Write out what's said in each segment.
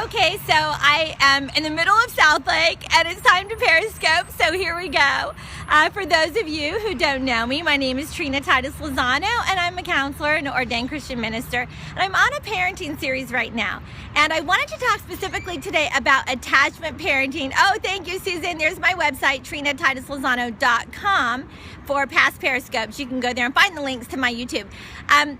Okay, so I am in the middle of South Lake and it's time to Periscope, so here we go. For those of you who don't know me, my name is Trina Titus Lozano and I'm a counselor and ordained Christian minister. And I'm on a parenting series right now. And I wanted to talk specifically today about attachment parenting. Oh, thank you, Susan. There's my website, TrinaTitusLozano.com, for past Periscopes. You can go there and find the links to my YouTube.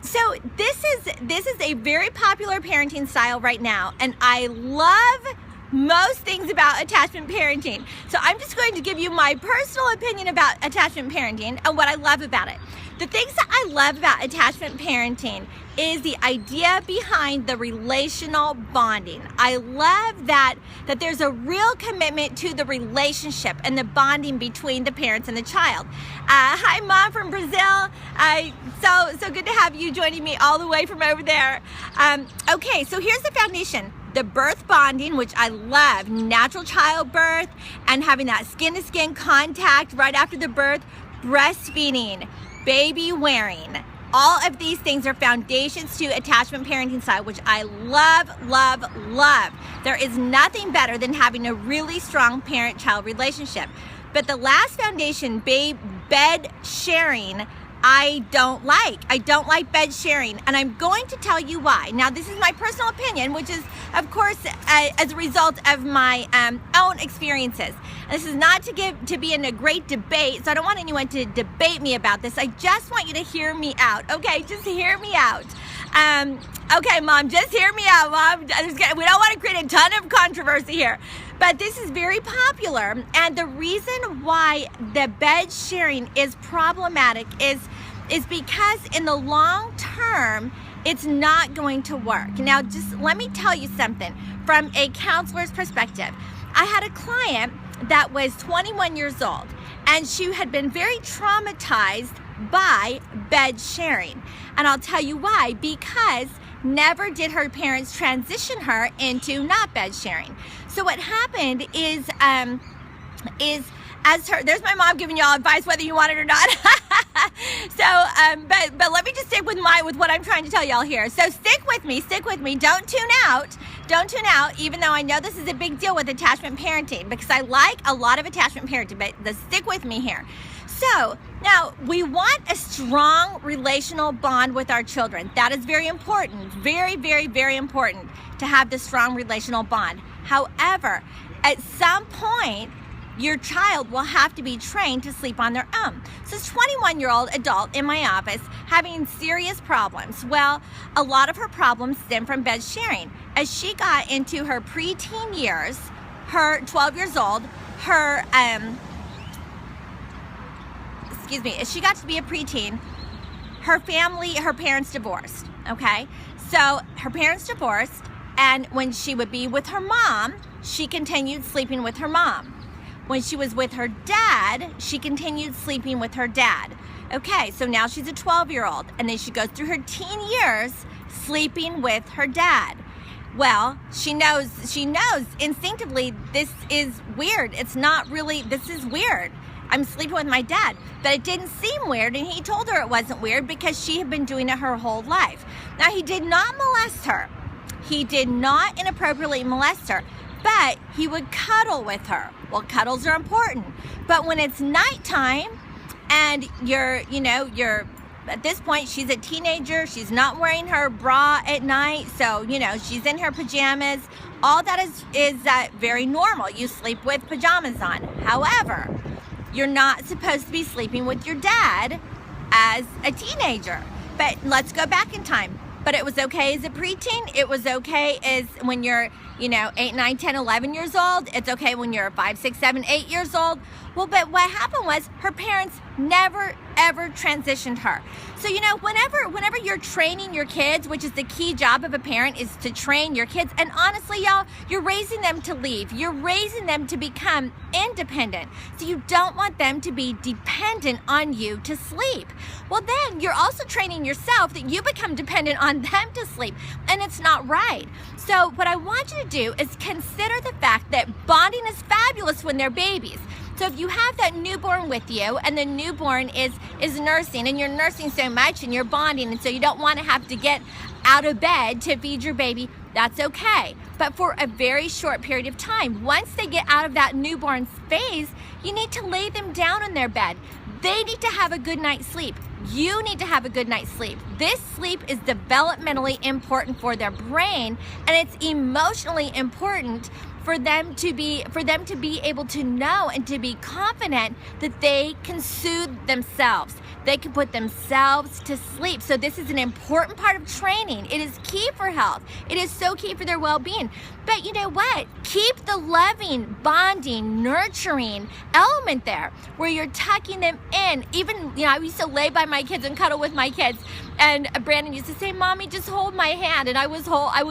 So this is a very popular parenting style right now, and I love most things about attachment parenting. So I'm just going to give you my personal opinion about attachment parenting and what I love about it. The things that I love about attachment parenting is the idea behind the relational bonding. I love that there's a real commitment to the relationship and the bonding between the parents and the child. Hi, Mom from Brazil. So good to have you joining me all the way from over there. Okay, so here's the foundation. The birth bonding, which I love, natural childbirth and having that skin-to-skin contact right after the birth, breastfeeding, baby wearing. All of these things are foundations to attachment parenting style, which I love, love, love. There is nothing better than having a really strong parent-child relationship. But the last foundation, bed sharing, I don't like. I don't like bed sharing, and I'm going to tell you why. Now, this is my personal opinion, which is, of course, as a result of my own experiences. And this is not to be in a great debate, so I don't want anyone to debate me about this. I just want you to hear me out, okay? Just hear me out. Okay, Mom, just hear me out, Mom. We don't want to create a ton of controversy here. But this is very popular, and the reason why the bed sharing is problematic is because in the long term, it's not going to work. Now, just let me tell you something from a counselor's perspective. I had a client that was 21 years old, and she had been very traumatized by bed sharing. And I'll tell you why. Because never did her parents transition her into not bed sharing. So what happened is there's my mom giving y'all advice whether you want it or not. But let me just stick with what I'm trying to tell y'all here. So stick with me, don't tune out, even though I know this is a big deal with attachment parenting, because I like a lot of attachment parenting, but stick with me here. So now we want a strong relational bond with our children. That is very important, very, very, very important to have this strong relational bond. However, at some point, your child will have to be trained to sleep on their own. So this 21-year-old adult in my office having serious problems. Well, a lot of her problems stem from bed sharing. As she got into her preteen years, her 12 years old, as she got to be a preteen, her parents divorced, okay? So her parents divorced, and when she would be with her mom, she continued sleeping with her mom. When she was with her dad, she continued sleeping with her dad. Okay, so now she's a 12-year-old, and then she goes through her teen years sleeping with her dad. Well, she knows instinctively this is weird. This is weird. I'm sleeping with my dad. But it didn't seem weird, and he told her it wasn't weird because she had been doing it her whole life. Now, he did not molest her. He did not inappropriately molest her, but he would cuddle with her. Well, cuddles are important. But when it's nighttime and you're at this point, she's a teenager, she's not wearing her bra at night, so, she's in her pajamas. All that is very normal. You sleep with pajamas on. However, you're not supposed to be sleeping with your dad as a teenager. But let's go back in time. But it was okay as a preteen. It was okay as when you're, 8, 9, 10, 11 years old. It's okay when you're 5, 6, 7, 8 years old. Well, but what happened was her parents never, ever transitioned her. So, whenever you're training your kids, which is the key job of a parent, is to train your kids. And honestly, y'all, you're raising them to leave. You're raising them to become independent. So you don't want them to be dependent on you to sleep. Well, then you're also training yourself that you become dependent on them to sleep. And it's not right. So what I want you to do is consider the fact that bonding is fabulous when they're babies. So if you have that newborn with you, and the newborn is nursing, and you're nursing so much and you're bonding, and so you don't want to have to get out of bed to feed your baby, that's okay. But for a very short period of time, once they get out of that newborn phase, you need to lay them down in their bed. They need to have a good night's sleep. You need to have a good night's sleep. This sleep is developmentally important for their brain, and it's emotionally important for them to be able to know and to be confident that they can soothe themselves. They can put themselves to sleep. So this is an important part of training. It is key for health. It is so key for their well-being. But you know what? Keep the loving, bonding, nurturing element there where you're tucking them in. Even, I used to lay by my kids and cuddle with my kids. And Brandon used to say, Mommy, just hold my hand. And I would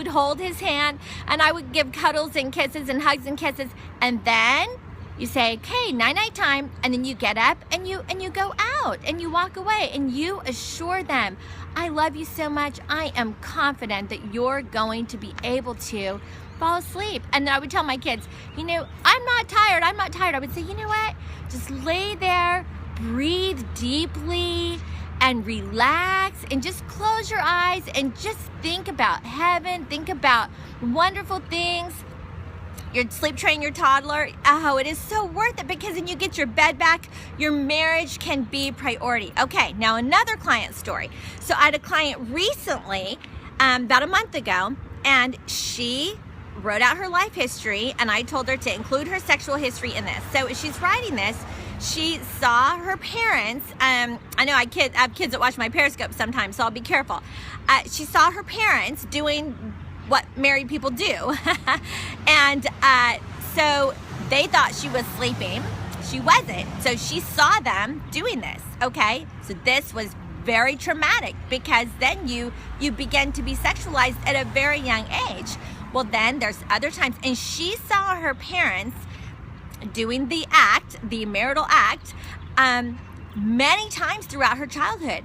hold his hand, and I would give cuddles and kisses and hugs and kisses. And then you say, okay, night-night time, and then you get up and you go out and you walk away and you assure them, I love you so much. I am confident that you're going to be able to fall asleep. And then I would tell my kids, I'm not tired. I would say, you know what? Just lay there, breathe deeply, and relax, and just close your eyes and just think about heaven, think about wonderful things. You're sleep training your toddler. Oh, it is so worth it, because then you get your bed back. Your marriage can be priority. Okay, now another client story. So I had a client recently, about a month ago, and she wrote out her life history, and I told her to include her sexual history in this. So as she's writing this, she saw her parents. I know I have kids that watch my Periscope sometimes, so I'll be careful. She saw her parents doing what married people do. And so they thought she was sleeping. She wasn't. So she saw them doing this, okay? So this was very traumatic, because then you begin to be sexualized at a very young age. Well, then there's other times, and she saw her parents doing the marital act, many times throughout her childhood.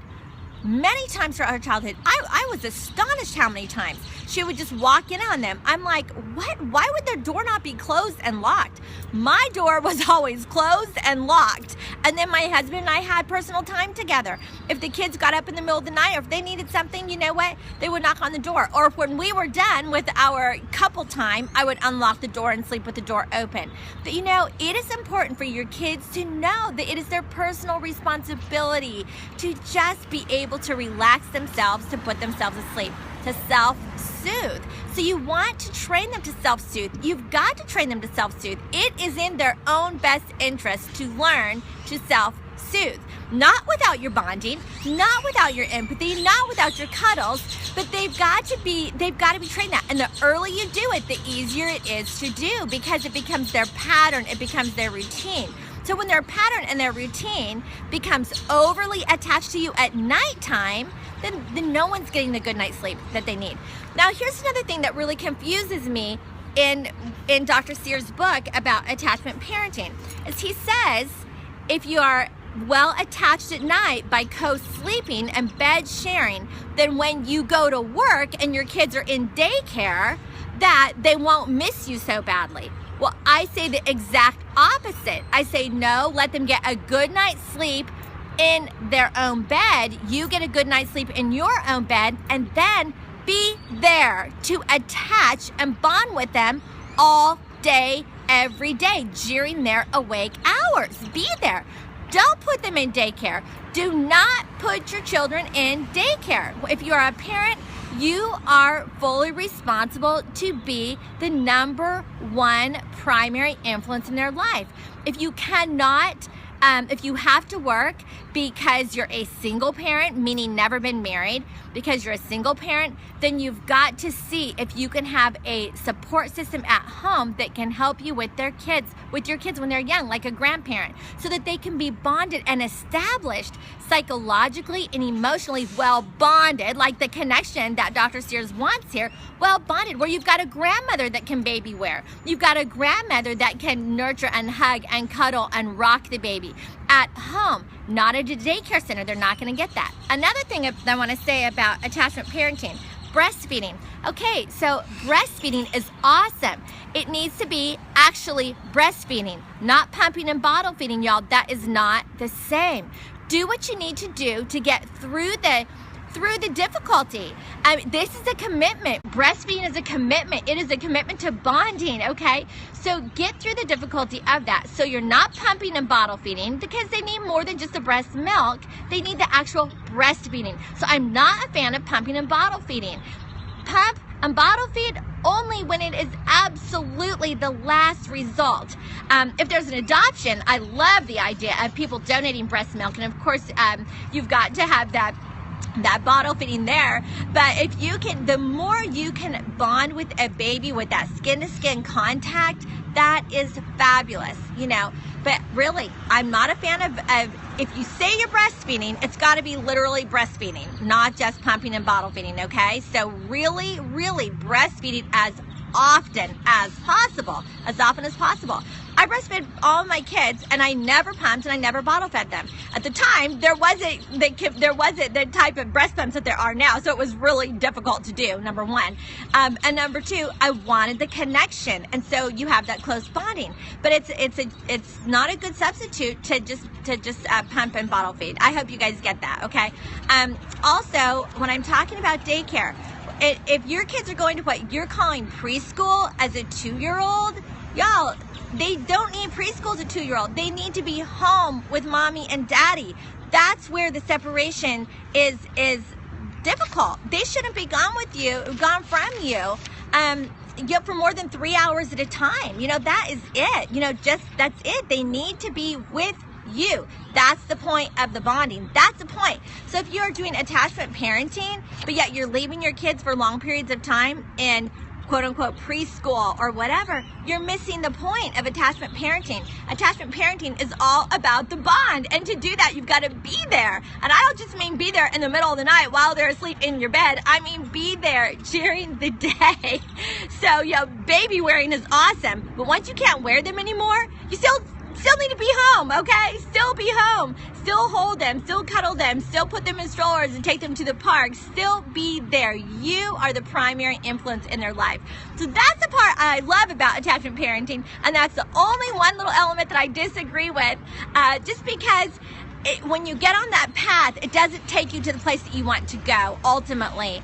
I was astonished how many times she would just walk in on them. I'm like, what? Why would their door not be closed and locked? My door was always closed and locked. And then my husband and I had personal time together. If the kids got up in the middle of the night, or if they needed something, you know what? They would knock on the door. Or when we were done with our couple time, I would unlock the door and sleep with the door open. But it is important for your kids to know that it is their personal responsibility to just be able to relax themselves, to put themselves asleep, to self-soothe. So you want to train them to self-soothe. You've got to train them to self-soothe. It is in their own best interest to learn to self-soothe. Not without your bonding, not without your empathy, not without your cuddles, but they've got to be trained that. And the earlier you do it, the easier it is to do, because it becomes their pattern, it becomes their routine. So when their pattern and their routine becomes overly attached to you at nighttime, then no one's getting the good night's sleep that they need. Now, here's another thing that really confuses me in Dr. Sears' book about attachment parenting, is he says if you are well attached at night by co-sleeping and bed sharing, then when you go to work and your kids are in daycare, that they won't miss you so badly. Well, I say the exact opposite. I say, no, let them get a good night's sleep in their own bed. You get a good night's sleep in your own bed, and then be there to attach and bond with them all day, every day, during their awake hours. Be there. Don't put them in daycare. Do not put your children in daycare. If you are a parent, you are fully responsible to be the number one primary influence in their life. If you cannot, if you have to work because you're a single parent, meaning never been married, because you're a single parent, then you've got to see if you can have a support system at home that can help you with your kids when they're young, like a grandparent, so that they can be bonded and established psychologically and emotionally well bonded, like the connection that Dr. Sears wants here, well bonded, where you've got a grandmother that can baby wear. You've got a grandmother that can nurture and hug and cuddle and rock the baby at home, not at a daycare center. They're not going to get that. Another thing I want to say about attachment parenting, breastfeeding. Okay, so breastfeeding is awesome. It needs to be actually breastfeeding, not pumping and bottle feeding, y'all. That is not the same. Do what you need to do to get through through the difficulty. This is a commitment. Breastfeeding is a commitment. It is a commitment to bonding, okay? So get through the difficulty of that. So you're not pumping and bottle feeding, because they need more than just the breast milk. They need the actual breastfeeding. So I'm not a fan of pumping and bottle feeding. Pump and bottle feed only when it is absolutely the last result. If there's an adoption, I love the idea of people donating breast milk, and of course you've got to have that bottle feeding there. But if you can, the more you can bond with a baby with that skin to skin contact, that is fabulous, you know. But really, I'm not a fan of if you say you're breastfeeding, it's got to be literally breastfeeding, not just pumping and bottle feeding, okay? So really, really breastfeeding as often as possible, I breastfed all of my kids, and I never pumped and I never bottle fed them. At the time, there wasn't the type of breast pumps that there are now, so it was really difficult to do, number one. And number two, I wanted the connection, and so you have that close bonding. But it's not a good substitute to just pump and bottle feed. I hope you guys get that, okay? Also, when I'm talking about daycare, if your kids are going to what you're calling preschool as a 2-year-old, y'all, they don't need preschool as a 2-year-old. They need to be home with mommy and daddy. That's where the separation is difficult. They shouldn't be gone from you, for more than 3 hours at a time. You know, that is it. You know, that's it. They need to be with you. That's the point of the bonding. That's the point. So if you're doing attachment parenting, but yet you're leaving your kids for long periods of time in quote unquote preschool or whatever, you're missing the point of attachment parenting. Attachment parenting is all about the bond, and to do that you've got to be there. And I don't just mean be there in the middle of the night while they're asleep in your bed. I mean be there during the day. So baby wearing is awesome, but once you can't wear them anymore, you still need to be home, okay? Still be home. Still hold them. Still cuddle them. Still put them in strollers and take them to the park. Still be there. You are the primary influence in their life. So that's the part I love about attachment parenting, and that's the only one little element that I disagree with, just because when you get on that path, it doesn't take you to the place that you want to go, ultimately.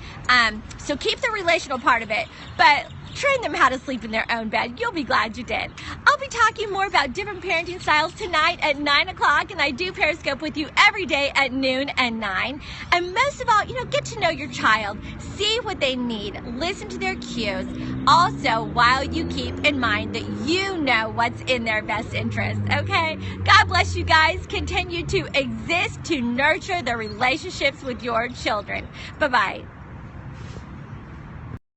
So keep the relational part of it, but train them how to sleep in their own bed. You'll be glad you did. I'll be talking more about different parenting styles tonight at 9 o'clock, and I do Periscope with you every day at noon and 9. And most of all, get to know your child. See what they need. Listen to their cues. Also, while you keep in mind that you know what's in their best interest, okay? God bless you guys. Continue to exist to nurture the relationships with your children. Bye-bye.